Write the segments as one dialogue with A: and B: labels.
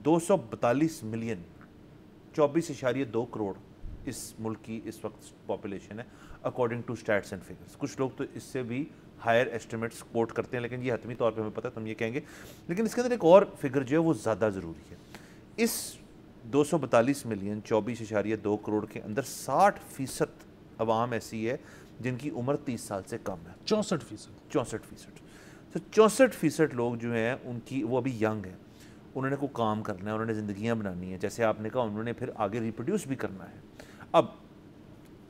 A: 242 million 24.2 crore اس ملک کی اس وقت population ہے according to stats and figures. کچھ لوگ تو اس سے بھی ہائر ایسٹیمیٹس کوٹ کرتے ہیں لیکن یہ حتمی طور پہ ہمیں پتہ ہے تو ہم یہ کہیں گے. لیکن اس کے اندر ایک اور فگر جو ہے وہ زیادہ ضروری ہے. اس 242 ملین 24.2 کروڑ کے اندر 60% عوام ایسی ہے جن کی عمر 30 سال سے کم ہے. 64%. تو 64% لوگ جو ہیں ان کی وہ ابھی ینگ ہیں, انہوں نے کوئی کام کرنا ہے, انہوں نے زندگیاں بنانی ہیں, جیسے آپ نے کہا انہوں نے پھر آگے ریپروڈیوس بھی کرنا ہے. اب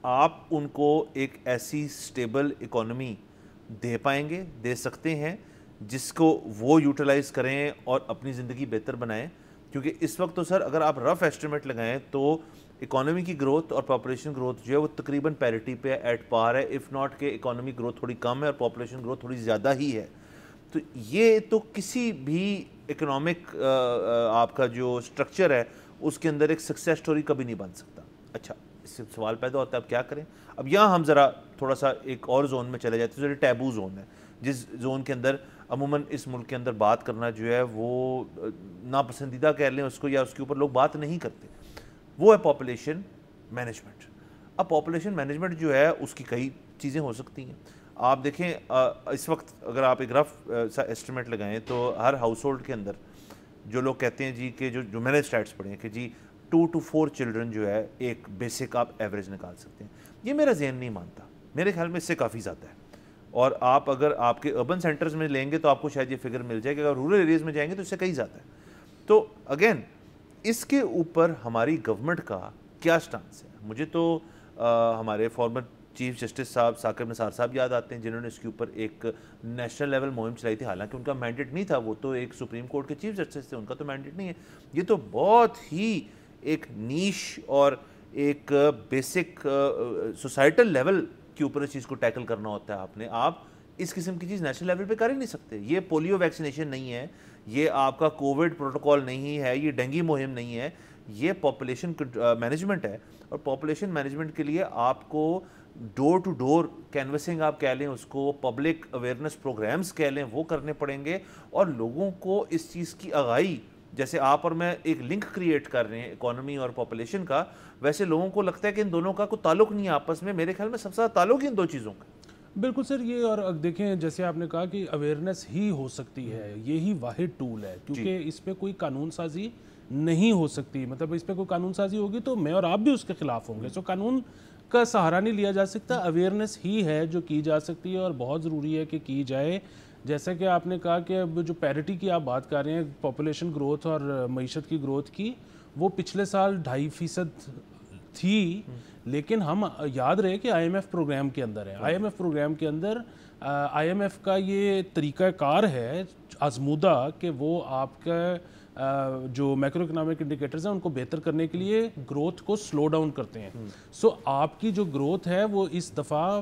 A: آپ ان کو ایک ایسی سٹیبل اکانومی دے پائیں گے, دے سکتے ہیں جس کو وہ یوٹیلائز کریں اور اپنی زندگی بہتر بنائیں؟ کیونکہ اس وقت تو سر اگر آپ رف ایسٹیمیٹ لگائیں تو اکانومی کی گروتھ اور پاپولیشن گروتھ جو ہے وہ تقریباً پیرٹی پہ ایٹ پار ہے, اف ناٹ کہ اکانومی گروتھ تھوڑی کم ہے اور پاپولیشن گروتھ تھوڑی زیادہ ہی ہے. تو یہ تو کسی بھی اکنامک آپ کا جو سٹرکچر ہے اس کے اندر ایک سکسیس سٹوری کبھی نہیں بن سکتا. اچھا, اس سے سوال پیدا ہوتا ہے اب کیا کریں؟ اب یہاں ہم ذرا تھوڑا سا ایک اور زون میں چلے جاتے ہیں جو ٹیبو زون ہے, جس زون کے اندر عموماً اس ملک کے اندر بات کرنا جو ہے وہ ناپسندیدہ کہہ لیں اس کو, یا اس کے اوپر لوگ بات نہیں کرتے. وہ ہے پاپولیشن مینجمنٹ. اب پاپولیشن مینجمنٹ جو ہے اس کی کئی چیزیں ہو سکتی ہیں. آپ دیکھیں اس وقت اگر آپ ایک رف سا ایسٹیمیٹ لگائیں تو ہر ہاؤس ہولڈ کے اندر جو لوگ کہتے ہیں جی کہ جو میں نے اسٹیٹس پڑھے ہیں کہ جی 2 to 4 چلڈرن جو ہے ایک بیسک آپ ایوریج نکال سکتے ہیں. یہ میرا ذہن نہیں مانتا, میرے خیال میں اس سے کافی زیادہ ہے. اور آپ اگر آپ کے اربن سینٹرز میں لیں گے تو آپ کو شاید یہ فگر مل جائے کہ اگر رورل ایریاز میں جائیں گے تو اس سے کئی زیادہ ہے. تو اگین اس کے اوپر ہماری گورنمنٹ کا کیا سٹانس ہے؟ مجھے تو ہمارے فارمر چیف جسٹس صاحب ثاقب نثار صاحب یاد آتے ہیں جنہوں نے اس کے اوپر ایک نیشنل لیول مہم چلائی تھی. حالانکہ ان کا مینڈیٹ نہیں تھا, وہ تو ایک سپریم کورٹ کے چیف جسٹس تھے, ان کا تو مینڈیٹ نہیں ہے. یہ تو بہت ہی ایک نیش اور ایک بیسک سوسائٹل لیول کے اوپر اس چیز کو ٹیکل کرنا ہوتا ہے. آپ اس قسم کی چیز نیشنل لیول پہ کر ہی نہیں سکتے. یہ پولیو ویکسینیشن نہیں ہے, یہ آپ کا کووڈ پروٹوکول نہیں ہے, یہ ڈینگی مہم نہیں ہے, یہ پاپولیشن مینجمنٹ ہے. اور پاپولیشن مینجمنٹ کے لیے آپ کو ڈور ٹو ڈور کینوسنگ آپ کہہ لیں اس کو, پبلک اویئرنیس پروگرامز کہہ لیں, وہ کرنے پڑیں گے. اور لوگوں کو اس چیز کی آگاہی, جیسے آپ اور میں ایک لنک کریٹ کر رہے ہیں اکانومی اور پاپولیشن کا, ویسے لوگوں کو لگتا ہے کہ ان دونوں کا کوئی تعلق نہیں ہے آپس میں. میرے خیال میں سب سے زیادہ تعلق ہی ان دو چیزوں کا.
B: بالکل سر. یہ اور دیکھیں جیسے آپ نے کہا کہ اویئرنیس ہی ہو سکتی ہے, یہی واحد ٹول ہے, کیونکہ اس پہ کوئی قانون سازی نہیں ہو سکتی. مطلب اس پہ کوئی قانون سازی ہوگی تو میں اور آپ بھی اس کے خلاف ہوں گے. سو قانون کا سہارا نہیں لیا جا سکتا, اویئرنیس ہی ہے جو کی جا سکتی ہے اور بہت ضروری ہے کہ کی جائے. جیسا کہ آپ نے کہا کہ اب جو پیرٹی کی آپ بات کر رہے ہیں, پاپولیشن گروتھ اور معیشت کی گروتھ کی, وہ پچھلے سال 2.5% تھی. لیکن ہم یاد رہے کہ آئی ایم ایف پروگرام کے اندر ہے. آئی ایم ایف پروگرام کے اندر آئی ایم ایف کا یہ طریقہ کار ہے آزمودہ کہ وہ آپ کا جو میکرو اکنامک انڈیکیٹرز ہیں ان کو بہتر کرنے کے لیے گروتھ کو سلو ڈاؤن کرتے ہیں. سو آپ کی جو گروتھ ہے وہ اس دفعہ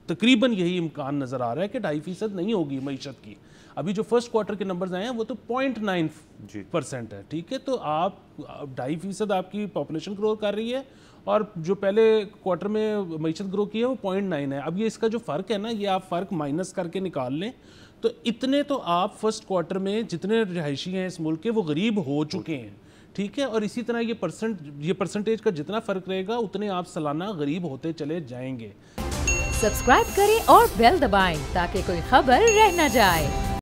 B: تقریباً یہی امکان نظر آ رہا ہے کہ 2.5% نہیں ہوگی معیشت کی. ابھی جو فرسٹ کوارٹر کے نمبرز آئے ہیں وہ تو 0.9% ہے. ٹھیک ہے, تو آپ 2.5% آپ کی پاپولیشن گرو کر رہی ہے اور جو پہلے کوارٹر میں معیشت گرو کی ہے وہ 0.9 ہے. اب یہ اس کا جو فرق ہے نا, یہ آپ فرق مائنس کر کے نکال لیں تو اتنے تو آپ فرسٹ کوارٹر میں جتنے رہائشی ہیں اس ملک کے وہ غریب ہو چکے ہیں. ٹھیک ہے, اور اسی طرح یہ پرسنٹیج کا جتنا فرق رہے گا اتنے آپ سالانہ غریب ہوتے چلے جائیں گے.
C: سبسکرائب کریں اور بیل دبائیں تاکہ کوئی خبر رہ نہ جائے.